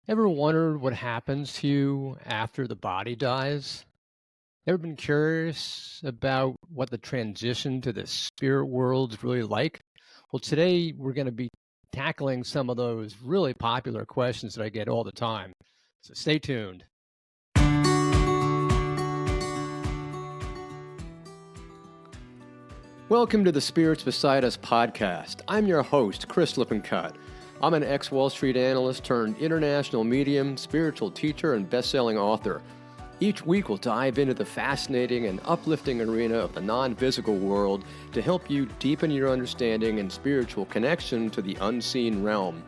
Ever wondered what happens to you after the body dies? Ever been curious about what the transition to the spirit world's really like? Well, today we're going to be tackling some of those really popular questions that I get all the time. So stay tuned. Welcome to the Spirits Beside Us podcast. I'm your host, Chris Lippincott. I'm an ex-Wall Street analyst turned international medium, spiritual teacher, and best-selling author. Each week we'll dive into the fascinating and uplifting arena of the non-physical world to help you deepen your understanding and spiritual connection to the unseen realm.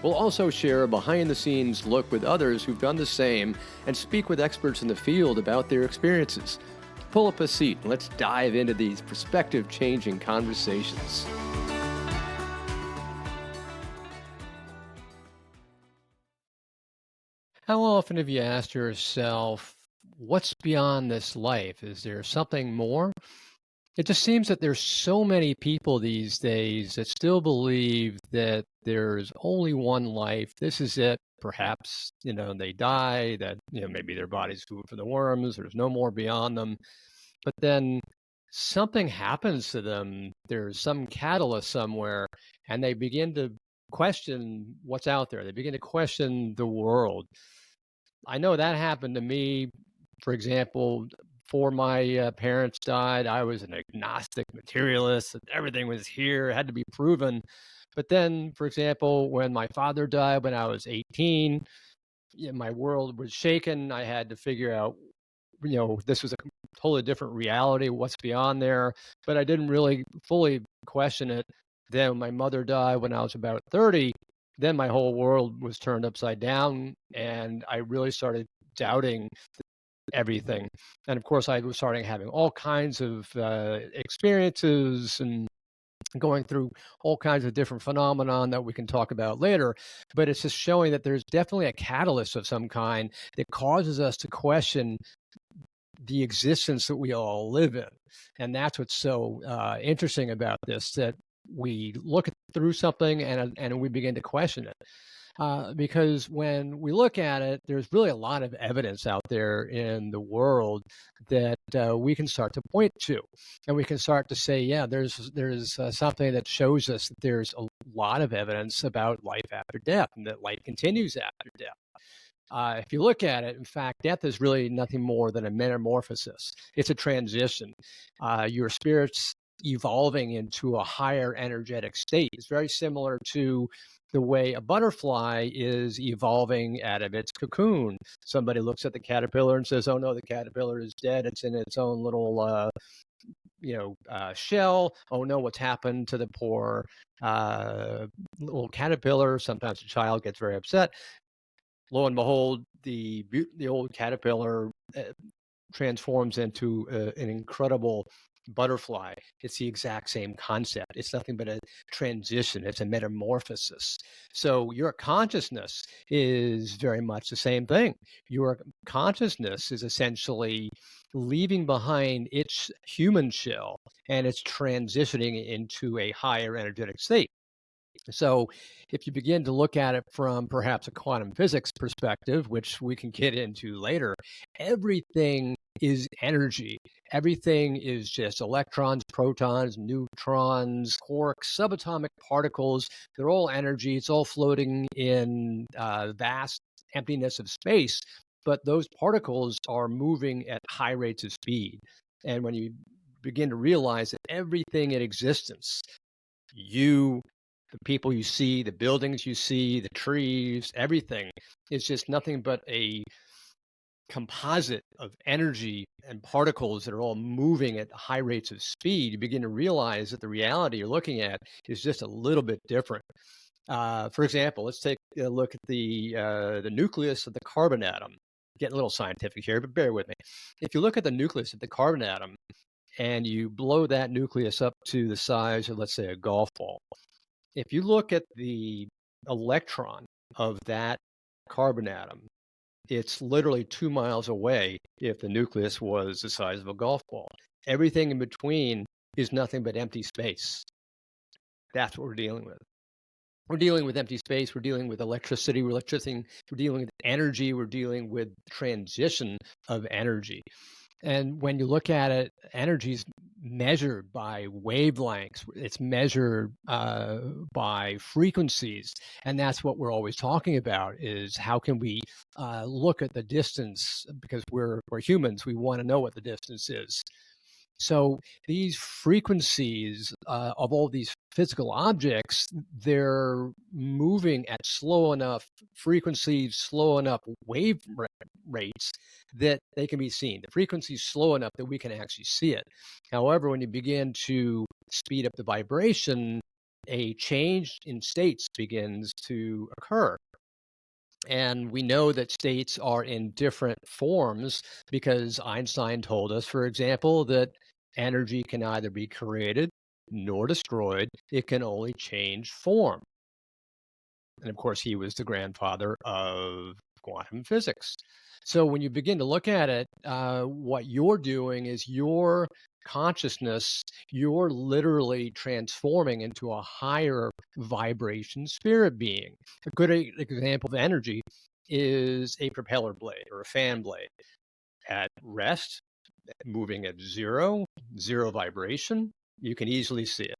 We'll also share a behind-the-scenes look with others who've done the same and speak with experts in the field about their experiences. Pull up a seat and let's dive into these perspective-changing conversations. How often have you asked yourself, what's beyond this life? Is there something more? It just seems that there's so many people these days that still believe that there's only one life. This is it. Perhaps, they die, that, maybe their body's food for the worms. There's no more beyond them. But then something happens to them. There's some catalyst somewhere, and they begin to question what's out there. They begin to question the world. I know that happened to me. For example, before my parents died, I was an agnostic materialist. And everything was here, it had to be proven. But then, for example, when my father died when I was 18, my world was shaken. I had to figure out, this was a totally different reality, what's beyond there. But I didn't really fully question it. Then my mother died when I was about 30. Then my whole world was turned upside down, and I really started doubting everything. And of course, I was starting having all kinds of experiences and going through all kinds of different phenomenon that we can talk about later. But it's just showing that there's definitely a catalyst of some kind that causes us to question the existence that we all live in. And that's what's so interesting about this, that we look through something and we begin to question it. Because when we look at it, there's really a lot of evidence out there in the world that we can start to point to, and we can start to say, yeah, there's something that shows us that there's a lot of evidence about life after death, and that life continues after death. If you look at it, in fact, death is really nothing more than a metamorphosis. It's a transition. Your spirit's evolving into a higher energetic state. It's very similar to the way a butterfly is evolving out of its cocoon. Somebody looks at the caterpillar and says, "Oh no, the caterpillar is dead. It's in its own little, shell. Oh no, what's happened to the poor little caterpillar?" Sometimes the child gets very upset. Lo and behold, the old caterpillar transforms into an incredible butterfly. It's the exact same concept. It's nothing but a transition. It's a metamorphosis. So your consciousness is very much the same thing. Your consciousness is essentially leaving behind its human shell, and it's transitioning into a higher energetic state. So, if you begin to look at it from perhaps a quantum physics perspective, which we can get into later, everything is energy. Everything is just electrons, protons, neutrons, quarks, subatomic particles. They're all energy. It's all floating in vast emptiness of space. But those particles are moving at high rates of speed. And when you begin to realize that everything in existence, you, the people you see, the buildings you see, the trees, everything is just nothing but a composite of energy and particles that are all moving at high rates of speed. You begin to realize that the reality you're looking at is just a little bit different. For example, let's take a look at the nucleus of the carbon atom. Getting a little scientific here, but bear with me. If you look at the nucleus of the carbon atom and you blow that nucleus up to the size of, let's say, a golf ball, if you look at the electron of that carbon atom, it's literally 2 miles away if the nucleus was the size of a golf ball. Everything in between is nothing but empty space. That's what we're dealing with. We're dealing with empty space. We're dealing with electricity. We're dealing with energy. We're dealing with transition of energy. And when you look at it, energy is measured by wavelengths. It's measured by frequencies, and that's what we're always talking about: is how can we look at the distance? Because we're humans, we want to know what the distance is. So these frequencies of all these physical objects, they're moving at slow enough frequencies, slow enough rates that they can be seen. The frequency is slow enough that we can actually see it. However, when you begin to speed up the vibration, a change in states begins to occur. And we know that states are in different forms because Einstein told us, for example, that energy can neither be created nor destroyed, it can only change form. And of course, he was the grandfather of quantum physics. So when you begin to look at it, what you're doing is your consciousness, you're literally transforming into a higher vibration spirit being. A good example of energy is a propeller blade or a fan blade. At rest, moving at zero vibration, you can easily see it.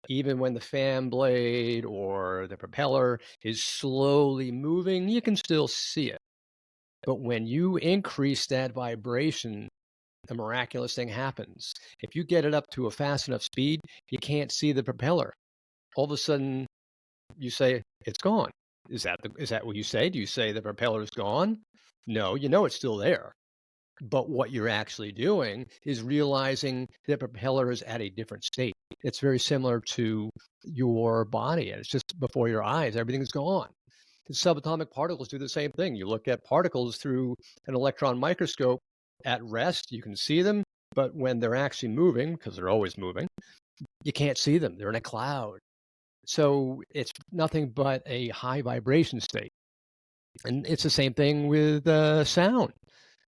Even when the fan blade or the propeller is slowly moving, you can still see it. But when you increase that vibration, a miraculous thing happens. If you get it up to a fast enough speed, you can't see the propeller. All of a sudden, you say, it's gone. Is that what you say? Do you say the propeller's gone? No, you know it's still there. But what you're actually doing is realizing the propeller is at a different state. It's very similar to your body, and it's just before your eyes, everything's gone. The subatomic particles do the same thing. You look at particles through an electron microscope at rest, you can see them, but when they're actually moving, because they're always moving, you can't see them. They're in a cloud. So it's nothing but a high vibration state. And it's the same thing with sound.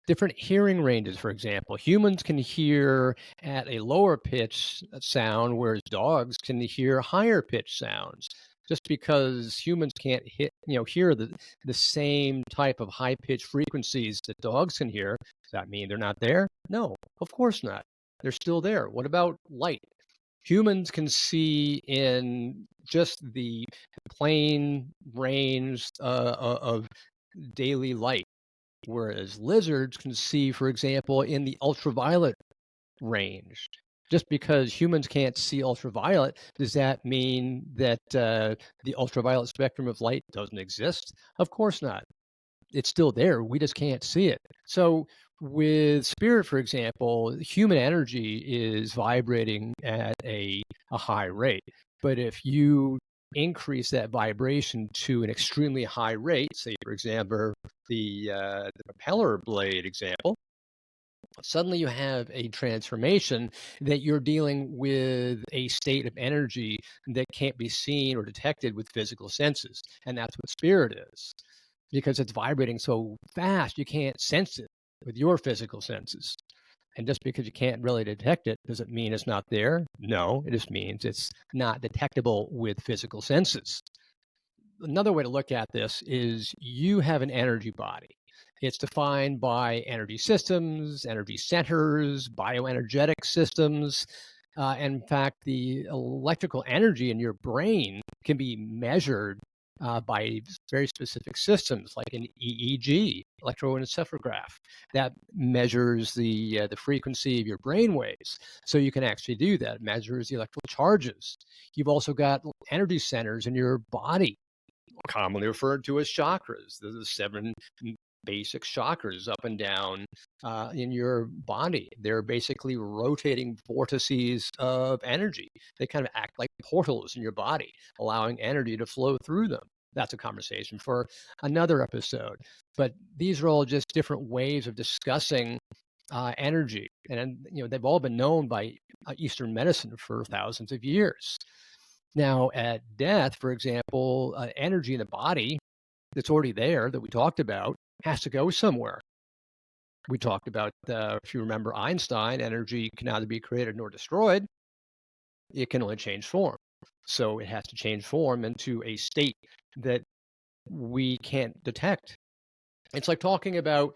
Different hearing ranges, for example. Humans can hear at a lower pitch sound, whereas dogs can hear higher pitch sounds. Just because humans can't hear the same type of high pitched frequencies that dogs can hear, does that mean they're not there? No, of course not. They're still there. What about light? Humans can see in just the plain range of daily light, whereas lizards can see, for example, in the ultraviolet range. Just because humans can't see ultraviolet, does that mean that the ultraviolet spectrum of light doesn't exist? Of course not. It's still there. We just can't see it. So, with spirit, for example, human energy is vibrating at a high rate. But if you increase that vibration to an extremely high rate, say, for example, the propeller blade example, suddenly you have a transformation that you're dealing with a state of energy that can't be seen or detected with physical senses. And that's what spirit is, because it's vibrating so fast, you can't sense it with your physical senses. And just because you can't really detect it, does it mean it's not there? No, it just means it's not detectable with physical senses. Another way to look at this is you have an energy body. It's defined by energy systems, energy centers, bioenergetic systems. In fact, the electrical energy in your brain can be measured by very specific systems, like an EEG, electroencephalograph, that measures the frequency of your brain waves. So you can actually do that. It measures the electrical charges. You've also got energy centers in your body, commonly referred to as chakras. There's the seven basic chakras up and down in your body. They're basically rotating vortices of energy. They kind of act like portals in your body, allowing energy to flow through them. That's a conversation for another episode. But these are all just different ways of discussing energy, and they've all been known by Eastern medicine for thousands of years. Now, at death, for example, energy in the body that's already there that we talked about has to go somewhere. We talked about, if you remember Einstein, energy can neither be created nor destroyed. It can only change form. So it has to change form into a state that we can't detect. It's like talking about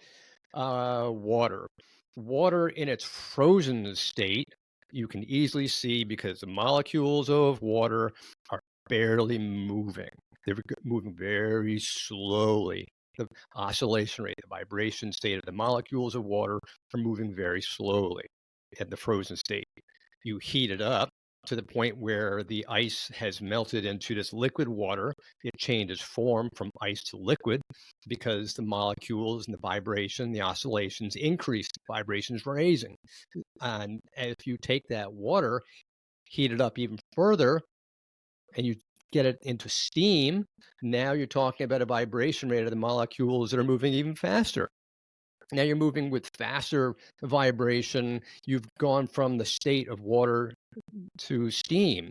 water. Water in its frozen state, you can easily see because the molecules of water are barely moving. They're moving very slowly. The oscillation rate, the vibration state of the molecules of water are moving very slowly in the frozen state. You heat it up to the point where the ice has melted into this liquid water. It changes form from ice to liquid because the molecules and the vibration, the oscillations increase, vibrations raising. And if you take that water, heat it up even further, and you get it into steam, now you're talking about a vibration rate of the molecules that are moving even faster. Now you're moving with faster vibration. You've gone from the state of water to steam.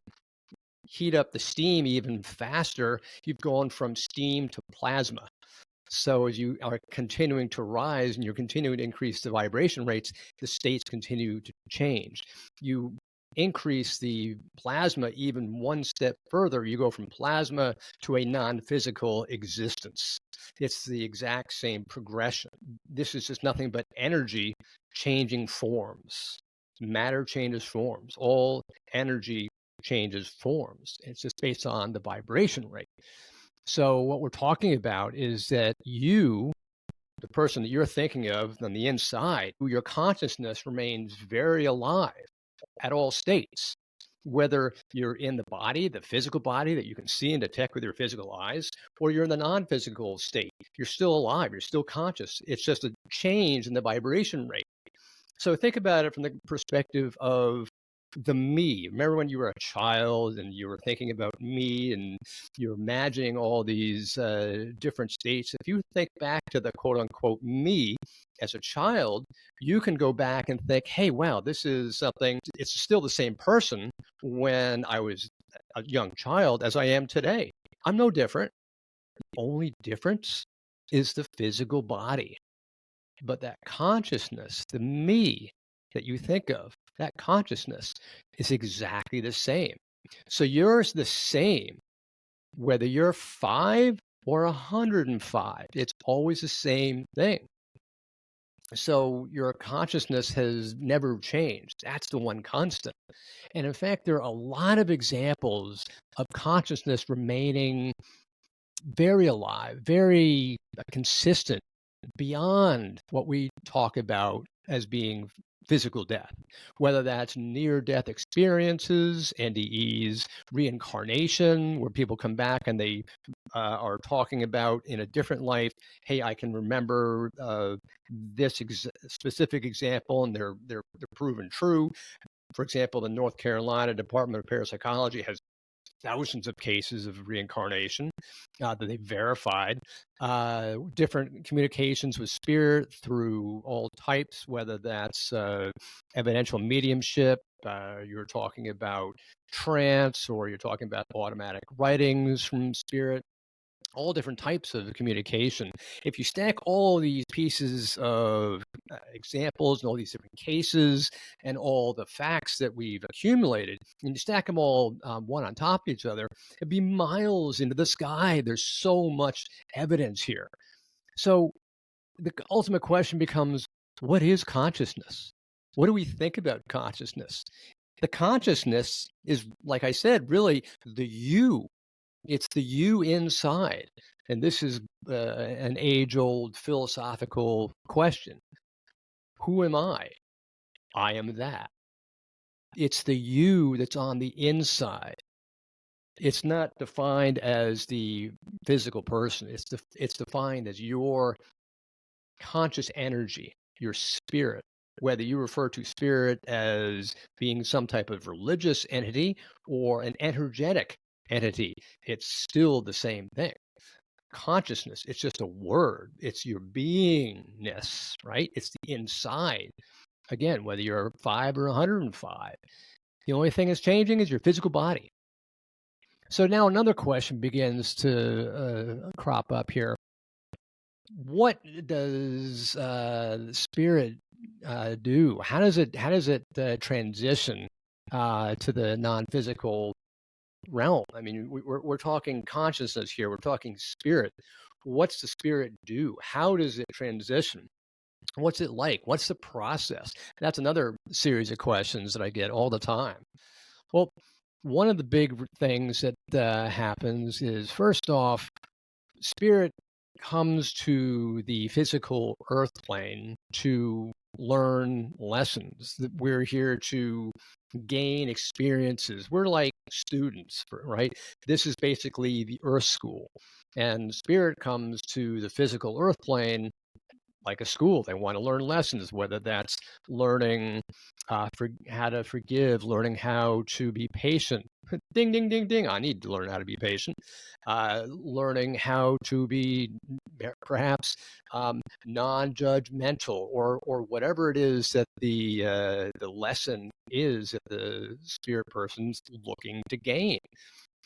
Heat up the steam even faster. You've gone from steam to plasma. So as you are continuing to rise and you're continuing to increase the vibration rates, the states continue to change. You increase the plasma even one step further, you go from plasma to a non-physical existence. It's the exact same progression. This is just nothing but energy changing forms. Matter changes forms. All energy changes forms. It's just based on the vibration rate. So what we're talking about is that you, the person that you're thinking of on the inside, your consciousness remains very alive at all states. Whether you're in the body, the physical body that you can see and detect with your physical eyes, or you're in the non-physical state, you're still alive, you're still conscious. It's just a change in the vibration rate. So think about it from the perspective of the me. Remember when you were a child and you were thinking about me and you're imagining all these different states? If you think back to the quote unquote me as a child, you can go back and think, hey, wow, this is something, it's still the same person when I was a young child as I am today. I'm no different. The only difference is the physical body. But that consciousness, the me that you think of, that consciousness is exactly the same. So you're the same, whether you're 5 or 105, it's always the same thing. So your consciousness has never changed. That's the one constant. And in fact, there are a lot of examples of consciousness remaining very alive, very consistent beyond what we talk about as being physical death, whether that's near death experiences, NDEs, reincarnation, where people come back and they are talking about in a different life, hey, I can remember this specific example, and they're proven true. For example, the North Carolina Department of Parapsychology has thousands of cases of reincarnation that they verified, different communications with spirit through all types, whether that's evidential mediumship, you're talking about trance, or you're talking about automatic writings from spirit, all different types of communication. If you stack all these pieces of examples and all these different cases and all the facts that we've accumulated, and you stack them all one on top of each other, it'd be miles into the sky. There's so much evidence here. So the ultimate question becomes, what is consciousness? What do we think about consciousness? The consciousness is, like I said, really the you. It's the you inside. And this is an age old philosophical question. Who am I? I am that. It's the you that's on the inside. It's not defined as the physical person. It's defined as your conscious energy, your spirit. Whether you refer to spirit as being some type of religious entity or an energetic entity, it's still the same thing. Consciousness, it's just a word. It's your beingness, right? It's the inside. Again, whether you're 5 or 105, the only thing that's changing is your physical body. So now another question begins to crop up here. What does spirit do? How does it transition to the non-physical realm. I mean, we're talking consciousness here. We're talking spirit. What's the spirit do? How does it transition? What's it like? What's the process? That's another series of questions that I get all the time. Well, one of the big things that happens is, first off, spirit comes to the physical earth plane to learn lessons. That we're here to gain experiences. We're like students, right? This is basically the earth school. And spirit comes to the physical earth plane like a school. They want to learn lessons, whether that's learning how to forgive, learning how to be patient. Ding, ding, ding, ding. I need to learn how to be patient. Learning how to be perhaps non-judgmental, or whatever it is that the lesson is that the spirit person's looking to gain.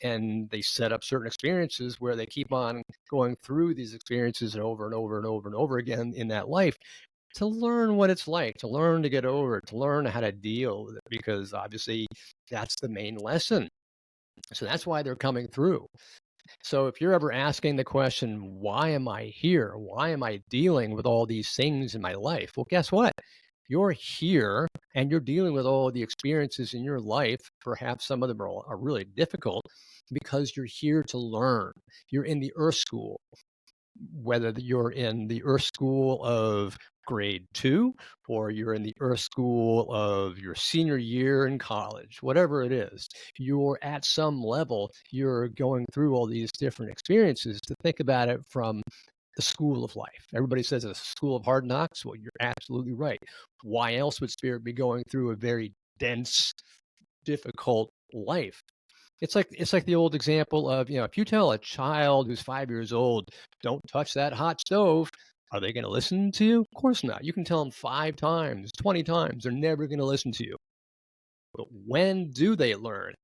And they set up certain experiences where they keep on going through these experiences and over and over and over and over again in that life to learn what it's like, to learn to get over it, to learn how to deal with it, because obviously that's the main lesson. So that's why they're coming through. So if you're ever asking the question, why am I here? Why am I dealing with all these things in my life? Well, guess what? You're here and you're dealing with all the experiences in your life. Perhaps some of them are really difficult because you're here to learn. You're in the earth school, whether you're in the earth school of grade 2 or you're in the earth school of your senior year in college, whatever it is, you're at some level, you're going through all these different experiences. To think about it from the school of life. Everybody says it's a school of hard knocks. Well, you're absolutely right. Why else would spirit be going through a very dense, difficult life? It's like the old example of, if you tell a child who's 5 years old, don't touch that hot stove, are they going to listen to you? Of course not. You can tell them 5 times, 20 times, they're never going to listen to you. But when do they learn?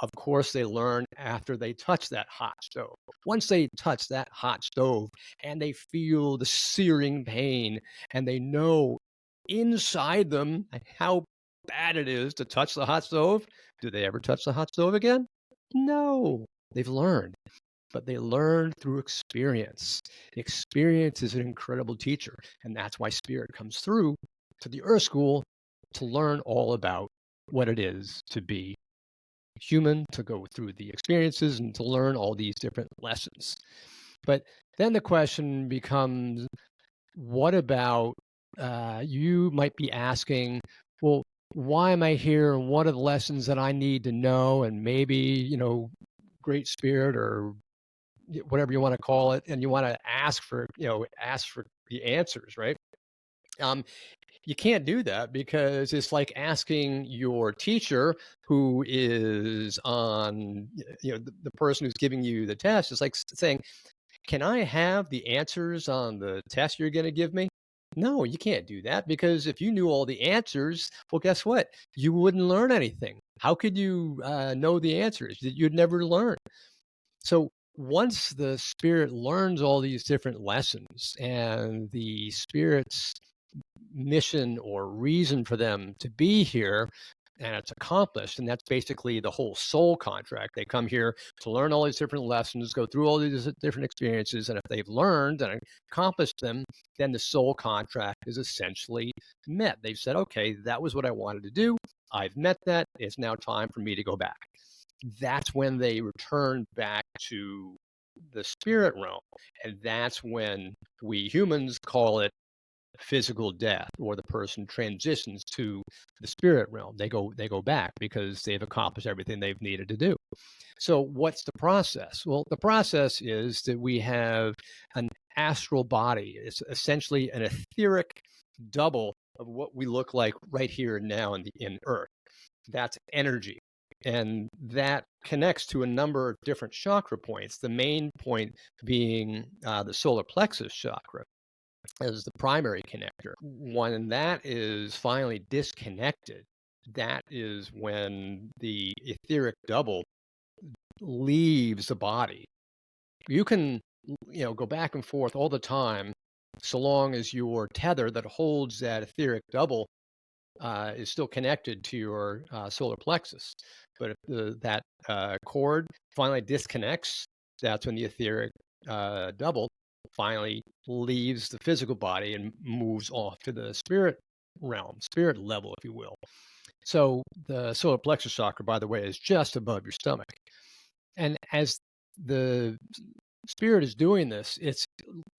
Of course, they learn after they touch that hot stove. Once they touch that hot stove and they feel the searing pain and they know inside them how bad it is to touch the hot stove, do they ever touch the hot stove again? No. They've learned, but they learn through experience. Experience is an incredible teacher, and that's why spirit comes through to the earth school to learn all about what it is to be human, to go through the experiences and to learn all these different lessons. But then the question becomes, what about, you might be asking, well, why am I here? And what are the lessons that I need to know? And maybe, Great Spirit, or whatever you want to call it, and you want to ask for the answers, right? Um, you can't do that because it's like asking your teacher who is on, the person who's giving you the test. It's like saying, can I have the answers on the test you're going to give me? No, you can't do that, because if you knew all the answers, well, guess what? You wouldn't learn anything. How could you know the answers? You'd never learn. So once the spirit learns all these different lessons, and the spirit's mission or reason for them to be here, and it's accomplished, and that's basically the whole soul contract. They come here to learn all these different lessons, go through all these different experiences, and if they've learned and accomplished them, then the soul contract is essentially met. They've said, okay, that was what I wanted to do, I've met that, it's now time for me to go back. That's when they return back to the spirit realm, and that's when we humans call it physical death, or the person transitions to the spirit realm. They go back because they've accomplished everything they've needed to do. So what's the process? Well, the process is that we have an astral body. It's essentially an etheric double of what we look like right here and now in earth. That's energy, and that connects to a number of different chakra points, the main point being the solar plexus chakra as the primary connector. When that is finally disconnected, that is when the etheric double leaves the body. You can, go back and forth all the time, so long as your tether that holds that etheric double is still connected to your solar plexus. But if that cord finally disconnects, that's when the etheric double finally leaves the physical body and moves off to the spirit realm, spirit level, if you will. So the solar plexus chakra, by the way, is just above your stomach. And as the spirit is doing this, it's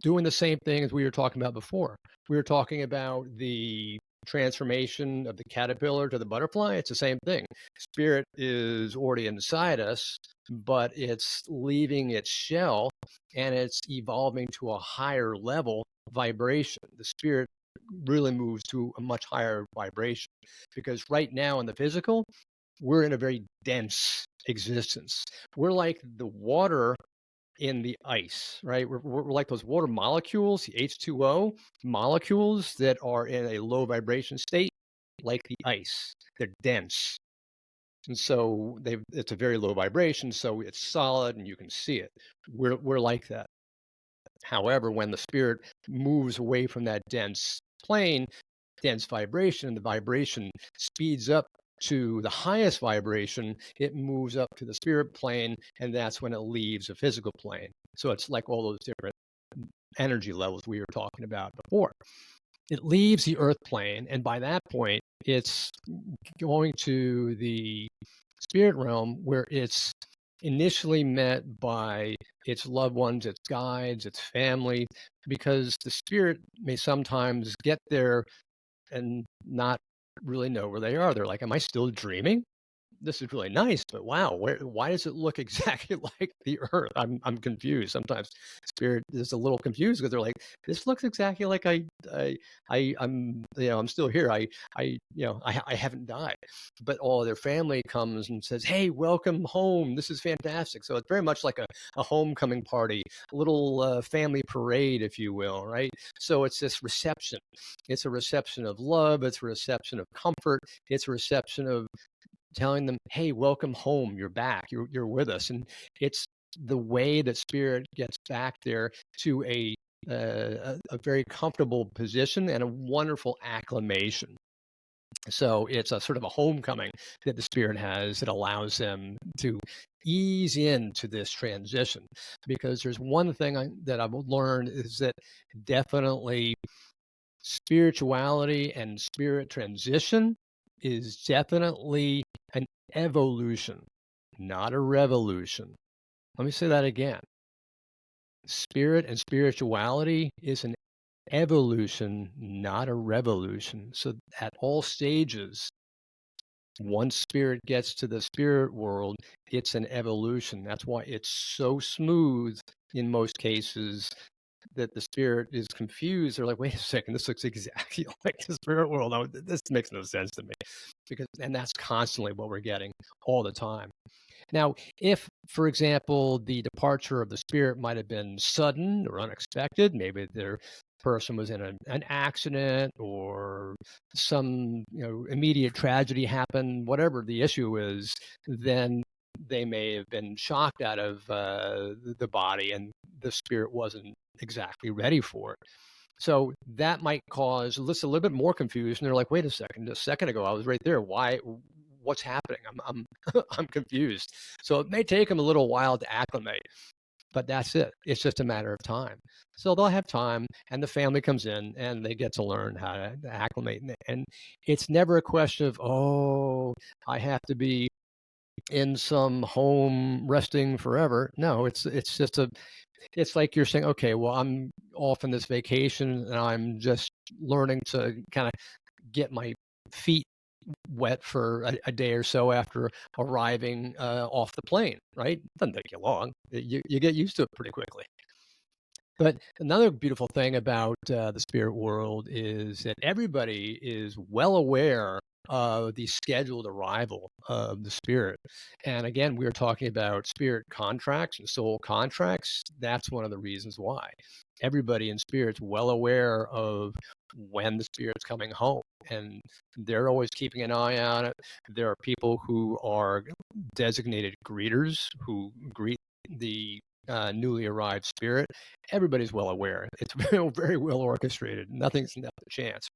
doing the same thing as we were talking about before. We were talking about the transformation of the caterpillar to the butterfly. It's the same thing. Spirit is already inside us, but it's leaving its shell and it's evolving to a higher level vibration. The spirit really moves to a much higher vibration because right now in the physical, we're in a very dense existence. We're like the water in the ice, right? We're like those water molecules, the H2O molecules that are in a low vibration state, like the ice. They're dense. And so it's a very low vibration, so it's solid and you can see it. We're like that. However, when the spirit moves away from that dense plane, dense vibration, the vibration speeds up to the highest vibration, it moves up to the spirit plane, and that's when it leaves the physical plane. So it's like all those different energy levels we were talking about before. It leaves the earth plane, and by that point, it's going to the spirit realm where it's initially met by its loved ones, its guides, its family, because the spirit may sometimes get there and not really know where they are. They're like, "Am I still dreaming? This is really nice, but wow, why does it look exactly like the Earth?" I'm confused. Sometimes spirit is a little confused because they're like, "This looks exactly like I'm I'm still here. I haven't died." But all their family comes and says, "Hey, welcome home. This is fantastic." So it's very much like a homecoming party, a little family parade, if you will, right? So it's this reception. It's a reception of love. It's a reception of comfort. It's a reception of telling them, "Hey, welcome home. You're back. You're with us." And it's the way that spirit gets back there to a very comfortable position and a wonderful acclimation. So it's a sort of a homecoming that the spirit has that allows them to ease into this transition. Because there's one thing that I've learned is that definitely spirituality and spirit transition is definitely an evolution, not a revolution. Let me say that again. Spirit and spirituality is an evolution, not a revolution. So at all stages, once spirit gets to the spirit world, it's an evolution. That's why it's so smooth in most cases that the spirit is confused. They're like, "Wait a second, this looks exactly like the spirit world. No, this makes no sense to me." And that's constantly what we're getting all the time. Now, if, for example, the departure of the spirit might have been sudden or unexpected, maybe their person was in an accident or some immediate tragedy happened, whatever the issue is, then they may have been shocked out of the body and the spirit wasn't exactly ready for it. So that might cause a little bit more confusion. They're like, "Wait a second, a second ago I was right there. Why? What's happening? I'm I'm confused." So it may take them a little while to acclimate, but that's it. It's just a matter of time. So they'll have time, and the family comes in, and they get to learn how to acclimate. And it's never a question of, "Oh, I have to be in some home resting forever." No, it's like you're saying, "Okay, well, I'm off on this vacation and I'm just learning to kind of get my feet wet for a day or so after arriving off the plane," right? Doesn't take you long. You get used to it pretty quickly. But another beautiful thing about the spirit world is that everybody is well aware of the scheduled arrival of the spirit. And again, we were talking about spirit contracts and soul contracts. That's one of the reasons why. Everybody in spirit's well aware of when the spirit's coming home. And they're always keeping an eye on it. There are people who are designated greeters who greet the newly arrived spirit, everybody's well aware. It's very, very well orchestrated. Nothing's left to chance.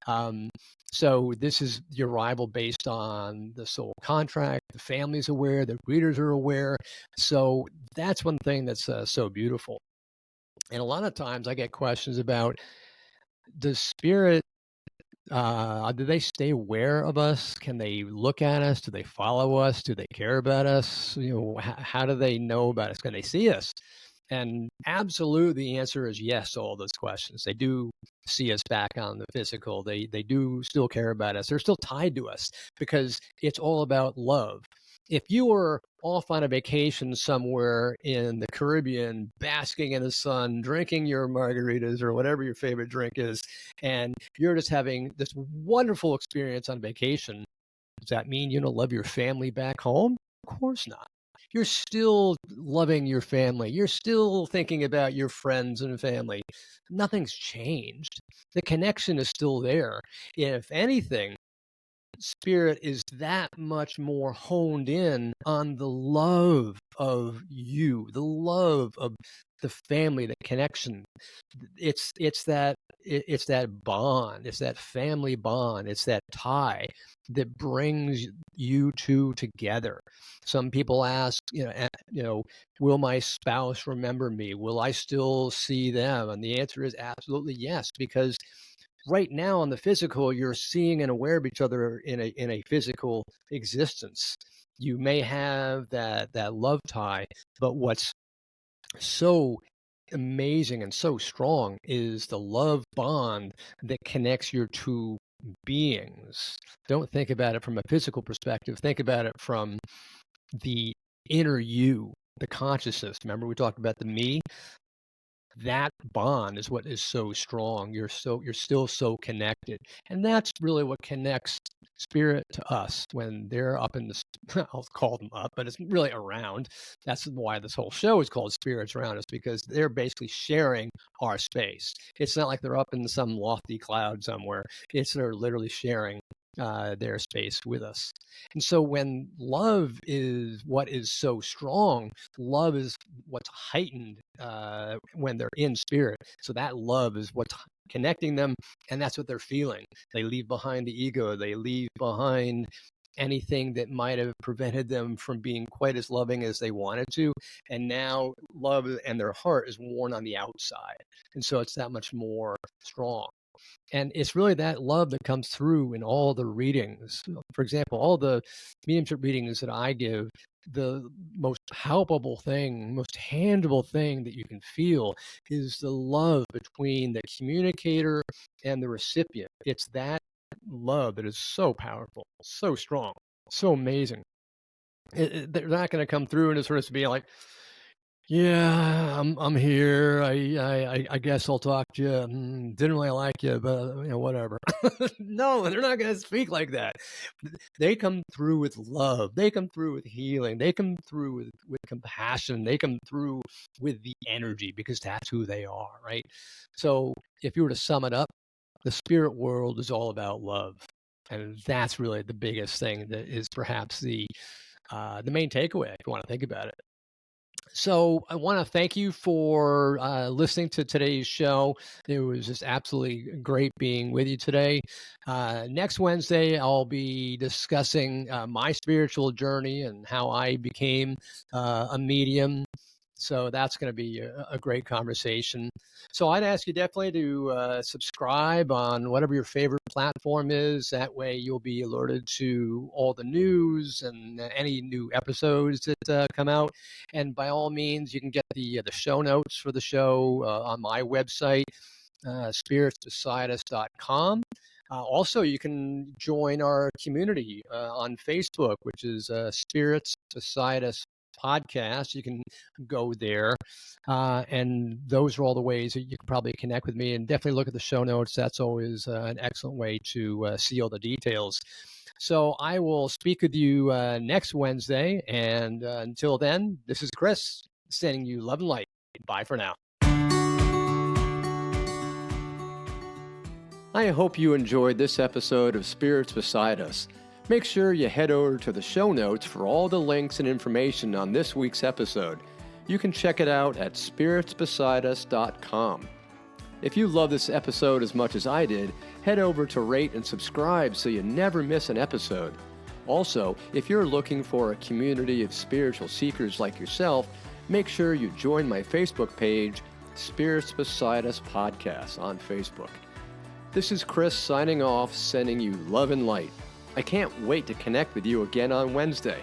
Um, so this is the arrival based on the soul contract. The family's aware. The readers are aware. So that's one thing that's so beautiful. And a lot of times I get questions about, does spirit, do they stay aware of us? Can they look at us? Do they follow us? Do they care about us? How do they know about us? Can they see us? And absolutely, the answer is yes to all those questions. They do see us back on the physical. They do still care about us. They're still tied to us because it's all about love. If you were off on a vacation somewhere in the Caribbean, basking in the sun, drinking your margaritas or whatever your favorite drink is, and you're just having this wonderful experience on vacation, does that mean you don't love your family back home? Of course not. You're still loving your family. You're still thinking about your friends and family. Nothing's changed. The connection is still there. If anything, spirit is that much more honed in on the love of you, the love of the family, the connection. It's that bond, it's that family bond, it's that tie that brings you two together. Some people ask, will my spouse remember me? Will I still see them? And the answer is absolutely yes, because right now on the physical, you're seeing and aware of each other in a physical existence. You may have that love tie, but what's so amazing and so strong is the love bond that connects your two beings. Don't think about it from a physical perspective. Think about it from the inner you, the consciousness. Remember we talked about the me? That bond is what is so strong. You're still so connected. And that's really what connects spirit to us when they're up in the, I'll call them up, but it's really around. That's why this whole show is called Spirits Around Us, because they're basically sharing our space. It's not like they're up in some lofty cloud somewhere. They're literally sharing their space with us. And so when love is what is so strong, love is what's heightened when they're in spirit. So that love is what's connecting them, and that's what they're feeling. They leave behind the ego. They leave behind anything that might have prevented them from being quite as loving as they wanted to. And now love and their heart is worn on the outside. And so it's that much more strong. And it's really that love that comes through in all the readings. For example, all the mediumship readings that I give, the most palpable thing, most tangible thing that you can feel is the love between the communicator and the recipient. It's that love that is so powerful, so strong, so amazing. They're not going to come through and it's sort of be like, yeah, I'm here. I guess I'll talk to you. Didn't really like you, but whatever. No, they're not going to speak like that. They come through with love. They come through with healing. They come through with compassion. They come through with the energy, because that's who they are, right? So if you were to sum it up, the spirit world is all about love, and that's really the biggest thing that is perhaps the main takeaway, if you want to think about it. So I want to thank you for listening to today's show. It was just absolutely great being with you today. Next Wednesday, I'll be discussing my spiritual journey and how I became a medium. So that's going to be a great conversation. So I'd ask you definitely to subscribe on whatever your favorite platform is. That way you'll be alerted to all the news and any new episodes that come out. And by all means, you can get the show notes for the show on my website, spiritsbesideus.com. Also, you can join our community on Facebook, which is Spirits Beside Us podcast. You can go there, and those are all the ways that you can probably connect with me. And definitely look at the show notes. That's always an excellent way to see all the details. So I will speak with you next Wednesday, and until then, this is Chris sending you love and light. Bye for now. I hope you enjoyed this episode of Spirits Beside Us. Make sure you head over to the show notes for all the links and information on this week's episode. You can check it out at spiritsbesideus.com. If you love this episode as much as I did, head over to rate and subscribe so you never miss an episode. Also, if you're looking for a community of spiritual seekers like yourself, make sure you join my Facebook page, Spirits Beside Us Podcast on Facebook. This is Chris signing off, sending you love and light. I can't wait to connect with you again on Wednesday.